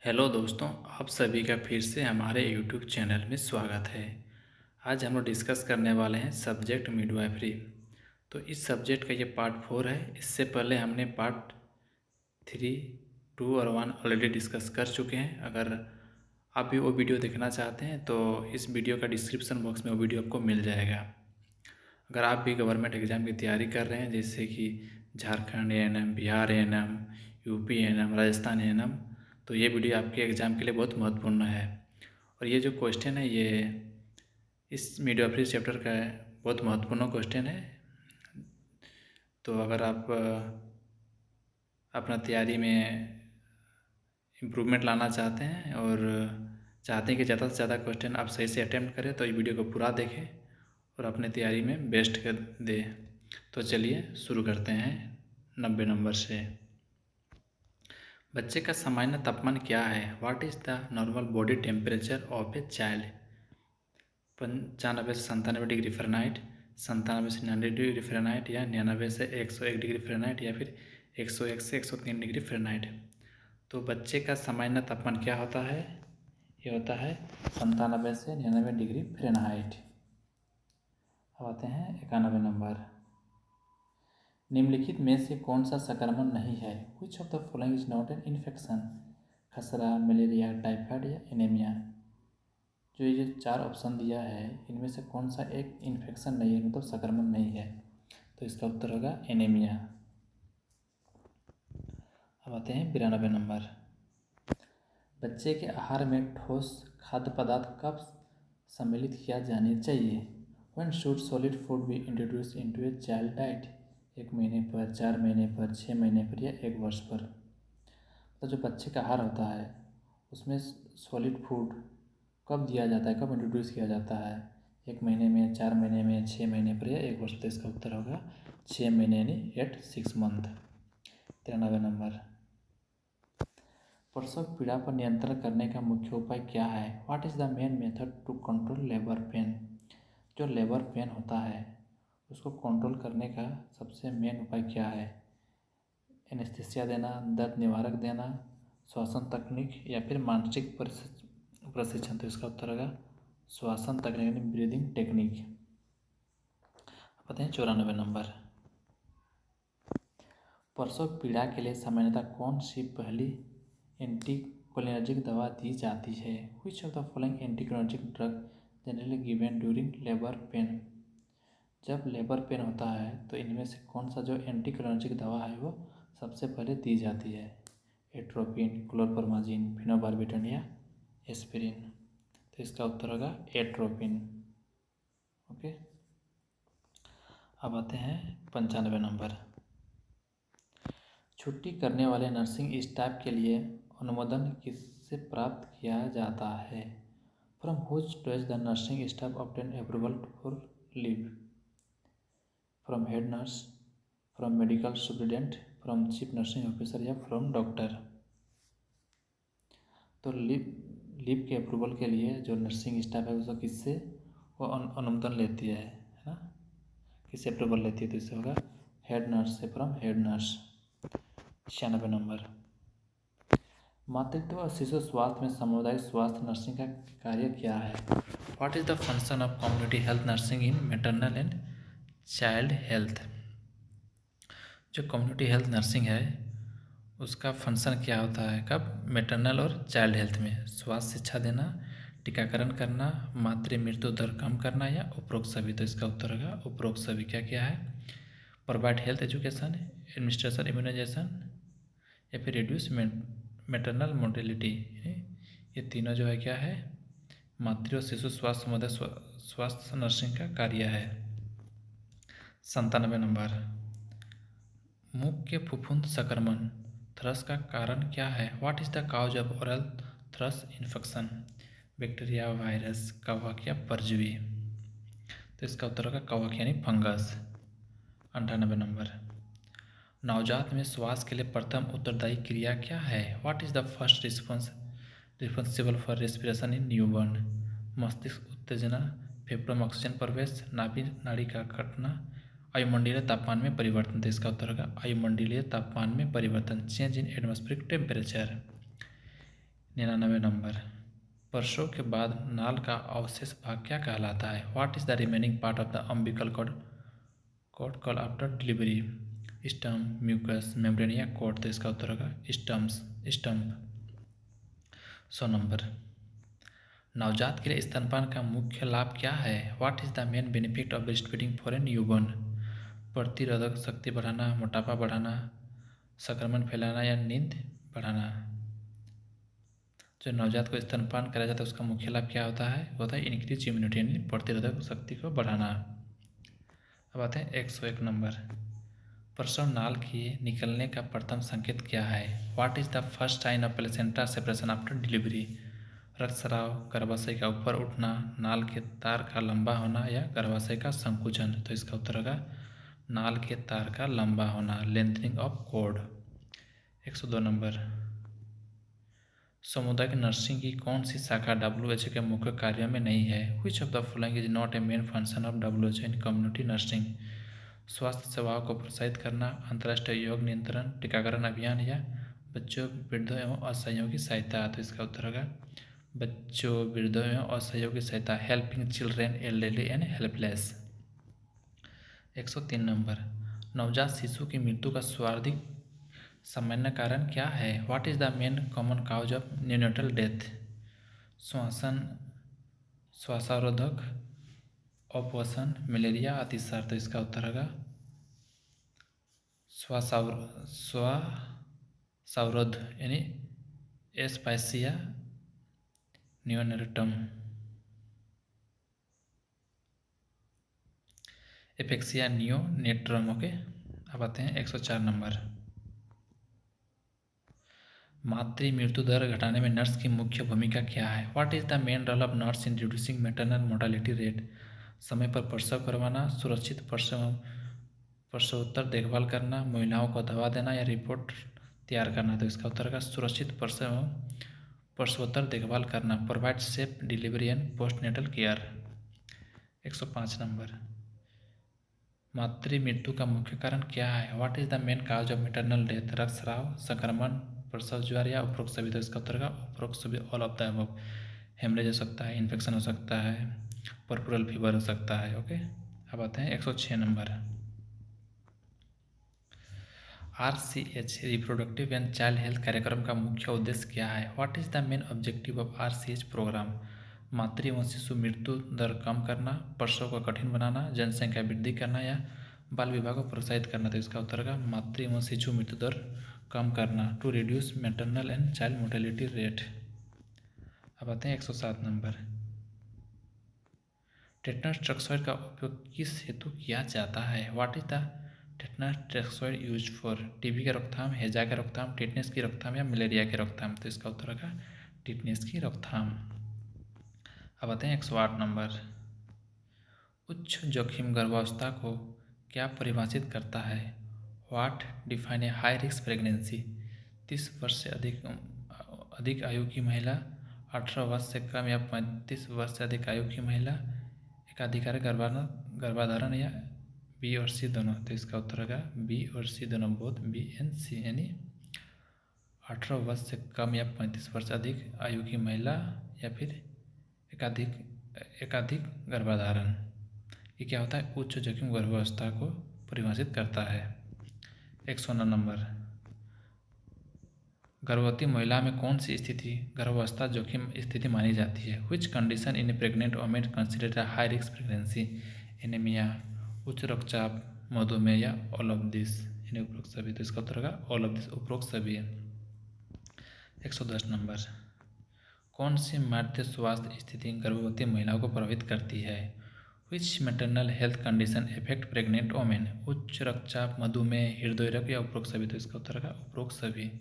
Hello दोस्तों, आप सभी का फिर से हमारे यूट्यूब चैनल में स्वागत है। आज हम लोग डिस्कस करने वाले हैं सब्जेक्ट मिडवाइफरी। तो इस सब्जेक्ट का ये पार्ट 4 है। इससे पहले हमने पार्ट 3, 2 और 1 ऑलरेडी डिस्कस कर चुके हैं। अगर आप भी वो वीडियो देखना चाहते हैं तो इस वीडियो का डिस्क्रिप्शन बॉक्स में वो वीडियो आपको मिल जाएगा। अगर आप भी गवर्नमेंट एग्ज़ाम की तैयारी कर रहे हैं जैसे कि Jharkhand ANM, Bihar ANM, UP ANM, Rajasthan ANM, तो ये वीडियो आपके एग्ज़ाम के लिए बहुत महत्वपूर्ण है। और ये जो क्वेश्चन है ये इस मिडवाइफरी चैप्टर का है, बहुत महत्वपूर्ण क्वेश्चन है। तो अगर आप अपना तैयारी में इम्प्रूवमेंट लाना चाहते हैं और चाहते हैं कि ज़्यादा से ज़्यादा क्वेश्चन आप सही से अटेम्प्ट करें तो ये वीडियो को पूरा देखें और अपने तैयारी में बेस्ट कर दें। तो चलिए शुरू करते हैं 90 नंबर से। बच्चे का सामान्य तापमान क्या है? What is the normal body temperature of a child? 95 से 97 डिग्री फ़ारेनहाइट, 97 से 99 डिग्री फ़ारेनहाइट, या 99 से 101 डिग्री फ़ारेनहाइट, या फिर 101 से 103 डिग्री फ़ारेनहाइट। तो बच्चे का सामान्य तापमान क्या होता है? ये होता है 97 से 99 डिग्री फ़ारेनहाइट। अब आते हैं 91 नंबर। निम्नलिखित में से कौन सा संक्रमण नहीं है? Which of the following is not an infection? खसरा, मलेरिया, टाइफाइड या एनीमिया? जो ये 4 ऑप्शन दिया है इनमें से कौन सा एक इन्फेक्शन नहीं है, मतलब संक्रमण नहीं है? तो इसका उत्तर होगा एनीमिया। अब आते हैं 92 नंबर। बच्चे के आहार में ठोस खाद्य पदार्थ कब सम्मिलित किया जाने चाहिए? When should solid food be introduced into a child diet? 1 महीने पर, 4 महीने पर, 6 महीने पर या 1 वर्ष पर? तो जो बच्चे का आहार होता है उसमें सॉलिड फूड कब दिया जाता है, कब इंट्रोड्यूस किया जाता है? 1 महीने में, 4 महीने में, 6 महीने पर या 1 वर्ष पर? इसका उत्तर होगा 6 महीने यानी 6 मंथ। 93 नंबर। प्रसव पीड़ा पर नियंत्रण करने का मुख्य उपाय क्या है? What is the main method to control labour pain? जो लेबर पेन होता है उसको कंट्रोल करने का सबसे मेन उपाय क्या है? एनेस्थीसिया देना, दर्द निवारक देना, श्वसन तकनीक या फिर मानसिक प्रशिक्षण? तो इसका उत्तर होगा श्वसन तकनीक यानी ब्रीदिंग टेक्निक। पता है 94 नंबर। प्रसव पीड़ा के लिए सामान्यतः कौन सी पहली एंटीकोलिनर्जिक दवा दी जाती है? Which of the following anticholinergic drug generally given during labour pain? जब लेबर पेन होता है तो इनमें से कौन सा जो एंटीकोलिनर्जिक दवा है वो सबसे पहले दी जाती है? एट्रोपिन, क्लोरपर्माजिन, फेनोबार्बिटन या एस्पिरिन? तो इसका उत्तर होगा एट्रोपिन। ओके। अब आते हैं 95 नंबर। छुट्टी करने वाले नर्सिंग स्टाफ के लिए अनुमोदन किससे प्राप्त किया जाता है? From हुच does the nursing staff obtain approval for leave? From head nurse, from medical superintendent, from chief nursing officer या फ्रॉम डॉक्टर? तो लीव के अप्रूवल के लिए जो नर्सिंग स्टाफ है उसको किससे वो अनुमोदन लेती है ना? किससे अप्रूवल लेती है? तो इससे होगा हेड नर्स से, फ्रॉम हेड नर्स। 96 नंबर। मातृत्व और शिशु स्वास्थ्य में सामुदायिक स्वास्थ्य नर्सिंग का कार्य क्या है? What is the function of community health nursing in maternal and child health? जो कम्युनिटी हेल्थ नर्सिंग है उसका फंक्शन क्या होता है? कब? मैटरनल और चाइल्ड हेल्थ में। स्वास्थ्य शिक्षा देना, टीकाकरण करना, मातृ मृत्यु दर कम करना या उपरोक्त सभी? तो इसका उत्तर होगा उपरोक्त सभी। क्या क्या है? Provide health education, administration immunisation या फिर रिड्यूस मैटरनल मोर्टेलिटी। ये तीनों जो है क्या है? मातृ और शिशु स्वास्थ्य समुदाय स्वास्थ्य नर्सिंग का कार्य है। 97 नंबर। मुख के फफूंद संक्रमण थ्रस का कारण क्या है? What is the cause of oral thrush infection? Bacteria, virus, कवक या परजीवी? तो इसका उत्तर होगा कवक यानी फंगस। 98 नंबर। नवजात में श्वास के लिए प्रथम उत्तरदायी क्रिया क्या है? What is the first responsible for respiration in newborn? मस्तिष्क उत्तेजना, फेफड़ों में ऑक्सीजन प्रवेश, नाभि नाड़ी का कटना, वायुमंडलीय तापमान में परिवर्तन? तो इसका उत्तर होगा वायुमंडलीय तापमान में परिवर्तन, change in atmospheric temperature. 99 number. प्रसव के बाद नाल का अवशेष भाग क्या कहलाता है? What is the remaining part of the umbilical cord call after delivery? Stump, mucus, membrane या कॉर्ड? तो इसका उत्तर होगा स्टम्प। 100 नंबर। नवजात के लिए स्तनपान का मुख्य लाभ क्या है? What is the main benefit of breast feeding for a newborn? प्रतिरोधक शक्ति बढ़ाना, मोटापा बढ़ाना, संक्रमण फैलाना या नींद बढ़ाना? जो नवजात को स्तनपान कराया जाता है उसका मुख्य लाभ क्या होता है? वो होता है इंक्रीज इम्यूनिटी, यानी प्रतिरोधक शक्ति को बढ़ाना। अब आते हैं 101 नंबर। प्रसव नाल के निकलने का प्रथम संकेत क्या है? What is the first sign of placenta separation after delivery? रक्तस्राव, गर्भाशय का ऊपर उठना, नाल के तार का लंबा होना या गर्भाशय का संकुचन? तो इसका उत्तर होगा नाल के तार का लंबा होना, लेंथनिंग ऑफ कॉर्ड। 102 नंबर। सामुदायिक नर्सिंग की कौन सी शाखा WHO के मुख्य कार्यों में नहीं है? Which of the following is not a main function of WHO in community nursing? स्वास्थ्य सेवाओं को प्रोत्साहित करना, अंतर्राष्ट्रीय योग नियंत्रण, टीकाकरण अभियान या बच्चों, वृद्धों एवं असहयोगी सहायता? तो इसका उत्तर होगा बच्चों, वृद्धों एवं असहयोगी सहायता, helping children, elderly and helpless. 103 number. नवजात शिशु की मृत्यु का सर्वाधिक सामान्य कारण क्या है? What is the main common cause of neonatal death? श्वसन, श्वासारोधक, अपवसन, मलेरिया, अतिसार? तो इसका उत्तर होगा श्वासावरोध, यानी एस्पाइसिया नियोनेटम, एपेक्सिया नियोनेट्रम। ओके। अब आते हैं 104 नंबर। मातृ मृत्यु दर घटाने में नर्स की मुख्य भूमिका क्या है? What is the main role of nurse in reducing maternal mortality rate? समय पर प्रसव करवाना, सुरक्षित प्रसवोत्तर देखभाल करना, महिलाओं को दवा देना या रिपोर्ट तैयार करना? तो इसका उत्तर का सुरक्षित प्रसवोत्तर देखभाल करना, provide safe delivery and postnatal care. 105 number. मातृ मृत्यु का मुख्य कारण क्या है? What is the main cause of maternal death? रक्तस्राव, संक्रमण, प्रसव ज्वर या उपरोक्त सभी? तो इसका उत्तर का उपरोक्त सभी, all of the above. Haemorrhage हो सकता है, इन्फेक्शन हो सकता है, पर्पुरल फीवर हो सकता है। ओके। अब आते हैं 106 number. RCH reproductive and child health कार्यक्रम का मुख्य उद्देश्य क्या है? What is the main objective of RCH programme? मातृ एवं शिशु मृत्यु दर कम करना, प्रसव को कठिन बनाना, जनसंख्या वृद्धि करना या बाल विवाह को प्रोत्साहित करना? तो इसका उत्तर का मातृ एवं शिशु मृत्यु दर कम करना, to reduce maternal and child mortality rate. अब आते हैं 107 नंबर। टेटनस टॉक्साइड का उपयोग किस हेतु किया जाता है? What is the tetanus toxoid use for? TB की रोकथाम, हैजा की रोकथाम, टिटनेस की रोकथाम या मलेरिया की रोकथाम? तो इसका उत्तर होगा टिटनेस की रोकथाम। अब आते हैं 108 नंबर। उच्च जोखिम गर्भावस्था को क्या परिभाषित करता है? What define a high risk pregnancy? 30 वर्ष से अधिक आयु की महिला, 18 वर्ष से कम या 35 वर्ष से अधिक आयु की महिला, एकाधिकार गर्भाधारण या बी और सी दोनों? तो इसका उत्तर होगा बी और सी दोनों, बोथ बी एंड सी, यानी 18 वर्ष से कम या 35 वर्ष अधिक आयु की महिला या फिर एकाधिक गर्भाधारण। ये क्या होता है? उच्च जोखिम गर्भावस्था को परिभाषित करता है। 109 नंबर। गर्भवती महिला में कौन सी स्थिति गर्भावस्था जोखिम स्थिति मानी जाती है? Which condition in A pregnant women considered a high risk pregnancy? Anaemia, उच्च रक्तचाप, मधुमेह या ऑल ऑफ दिस? इन्हें उपरोक्त सभी। तो इसका उत्तर होगा ऑल ऑफ दिस, उपरोक्त सभी। 110 नंबर। कौन सी मातृ स्वास्थ्य स्थिति गर्भवती महिलाओं को प्रभावित करती है? Which maternal health condition affect pregnant women? उच्च रक्तचाप, मधुमेह, हृदय रोग या उपरोक्त सभी? तो इसका उत्तर होगा उपरोक्त सभी।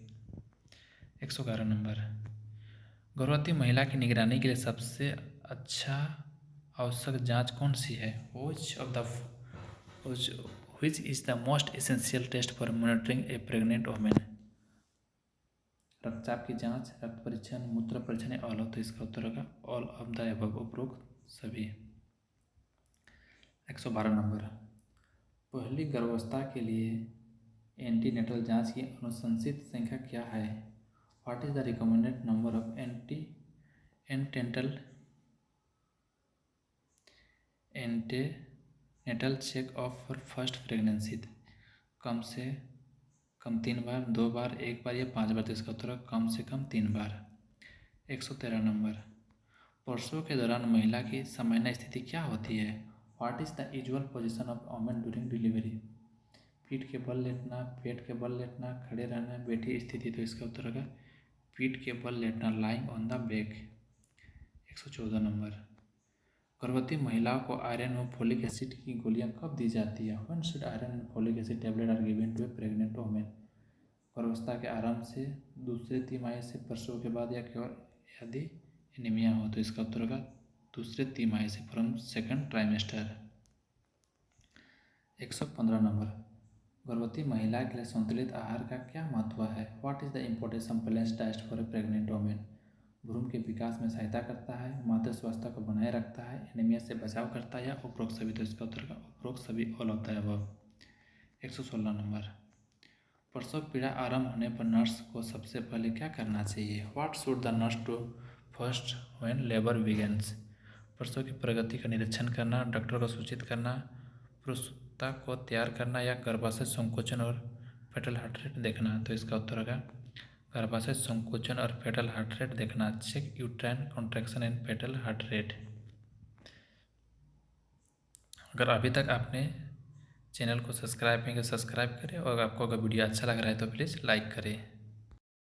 111 नंबर। गर्भवती महिला की निगरानी के लिए सबसे अच्छा आवश्यक जांच कौन सी है? Which is the most essential test for monitoring a pregnant women? रक्तचाप की जांच, रक्त परीक्षण, मूत्र परीक्षण या ऑल ऑफ? तो इसका उत्तर होगा ऑल ऑफ द अबव, उपरोक्त सभी। 112 नंबर। पहली गर्भावस्था के लिए एंटीनेटल जांच की अनुशंसित संख्या क्या है? What is the recommended number of antenatal check of for first pregnancy, कम से कम 3 बार, 2 बार, 1 बार या 5 बार। तो इसका उत्तर कम से कम 3 बार। 113 नंबर, प्रसव के दौरान महिला की सामान्य स्थिति क्या होती है? What is the usual position of women during delivery? पीठ के बल लेटना, पेट के बल लेटना, खड़े रहना, बैठी स्थिति। तो इसका उत्तर होगा पीठ के बल लेटना, lying on the back. 114 number, गर्भवती महिलाओं को आयरन व फोलिक एसिड की गोलियां कब दी जाती है? When should iron and folic acid tablet are given to a pregnant women? गर्भावस्था के आरंभ से, दूसरे तिमाही से, प्रसव के बाद, या केवल यदि एनीमिया हो। तो इसका उत्तर होगा दूसरे तिमाही से, फ्रॉम सेकंड ट्राइमेस्टर। 115 नंबर, गर्भवती महिला के लिए संतुलित आहार का क्या महत्व है? What is the importance of balanced diet for a pregnant women? भ्रूण के विकास में सहायता करता है, मातृ स्वास्थ्य को बनाए रखता है, एनीमिया से बचाव करता है, या उपरोक्त सभी। तो इसका उत्तर का उपरोक्त सभी ऑल होता है अब। 116 नंबर, प्रसव पीड़ा आरंभ होने पर नर्स को सबसे पहले क्या करना चाहिए? What should the nurse do first when labour begins? प्रसव की प्रगति का निरीक्षण करना, डॉक्टर को सूचित करना, प्रसूता को तैयार करना, या गर्भाशय संकोचन और फेटल हार्ट रेट देखना। तो इसका उत्तर होगा गर्भाशय संकोचन और फेटल हार्ट रेट देखना। Check uterine contraction and fetal heart rate. अगर अभी तक आपने चैनल को सब्सक्राइब नहीं किया, सब्सक्राइब करें, और आपको अगर वीडियो अच्छा लग रहा है तो प्लीज़ लाइक करें।